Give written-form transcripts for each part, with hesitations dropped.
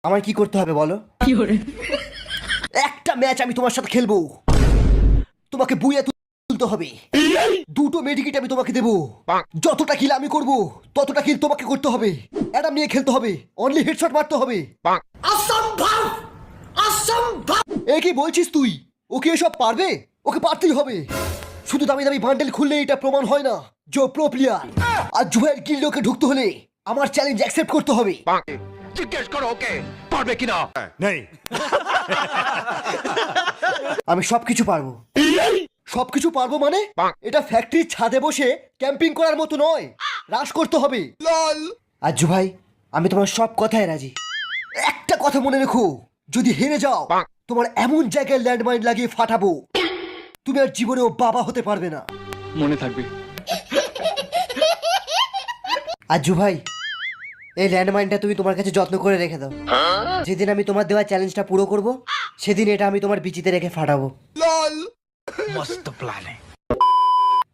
আমার কি করতে হবে বলো? একটা ম্যাচ আমি তোমার সাথে খেলবো, তোমাকে বুইয়া তুলতে হবে। দুটো মেডিকেট আমি তোমাকে দেবো, যতটা কিল আমি করব ততটা কিল তোমাকে করতে হবে। অ্যাডাম নিয়ে খেলতে হবে, অনলি হেডশট মারতে হবে। অসম্ভব, অসম্ভব। এ কি বলছিস তুই? ওকে এসব পারবে? ওকে পারতেই হবে। শুধু দামি দামি বান্ডেল খুললে এটা প্রমাণ হয় না যে প্রো প্লেয়ার। আর জুয়ের গিল্ডকে ঢুকতে হলে আমার চ্যালেঞ্জ অ্যাকসেপ্ট করতে হবে। জিজ্ঞেস করো ওকে পারবে কিনা। নেই। আমি সবকিছু পারবো। সবকিছু পারবো মানে? এটা ফ্যাক্টরির ছাদে বসে ক্যাম্পিং করার মতো নয়, রাশ করতে হবে। আজ্জু ভাই, আমি তোমার সব কথায় রাজি। একটা কথা মনে রেখো, যদি হেরে যাও তোমার এমন জায়গায় ল্যান্ডমাইন লাগিয়ে ফাটাবো তুমি আর জীবনেও বাবা হতে পারবে না। মনে থাকবে। আজ্জু ভাই, এই ল্যান্ডমাইনটা তুমি তোমার কাছে যত্ন করে রেখে দাও। যেদিন আমি তোমার দেওয়া চ্যালেঞ্জটা পুরো করব সেদিন এটা আমি তোমার বিচিতে রেখে ফাটাবো। মস্ত প্ল্যান।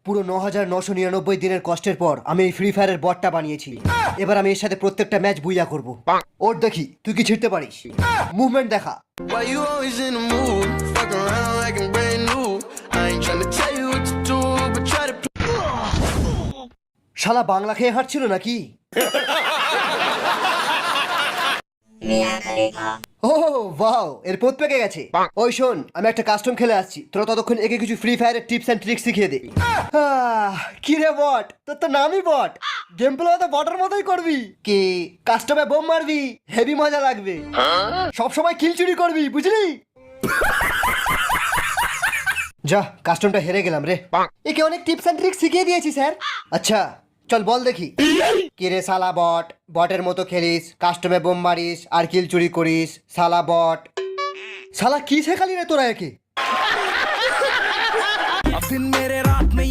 পুরো ৯,৯৯৯ দিনের কষ্টের পর আমি এই ফ্রি ফায়ারের বটটা বানিয়েছি। এবার আমি এর সাথে প্রত্যেকটা ম্যাচ বুইয়া করব। ওর দেখি তুই কি ছিড়তে পারিস। মুভমেন্ট দেখা। Why you always in the mood? Fuck around like I'm brand new. I ain't tryna tell you what to do, but try to. শালা বাংলা খেয়ে হাঁটছিল নাকি? ও ওয়াও, এর পোত পেকে গেছে। ওই শোন, আমি একটা কাস্টম খেলে আসছি, তোরা ততক্ষণ একে কিছু ফ্রি ফায়ারের টিপস এন্ড ট্রিক্স শিখিয়ে দে। কি রে বট, তোর তো নামই বট, গেম প্লে তো বটের মতোই করবি। কি কাস্টমে বোম মারবি, হেভি মজা লাগবে। সব সময় কিল চুরি করবি, বুঝলি? যা, কাস্টমটা হেরে গেলাম রে। একে অনেক টিপস এন্ড ট্রিক্স শিখিয়ে দিয়েছি স্যার। আচ্ছা চল বল দেখি। কি রে শালা বট, বটের মতো খেলিস, কাস্টমে বোম মারিস আর কিল চুরি করিস, শালা বট। শালা কি শেখালি রে তোরা একে? दिन मेरे रात में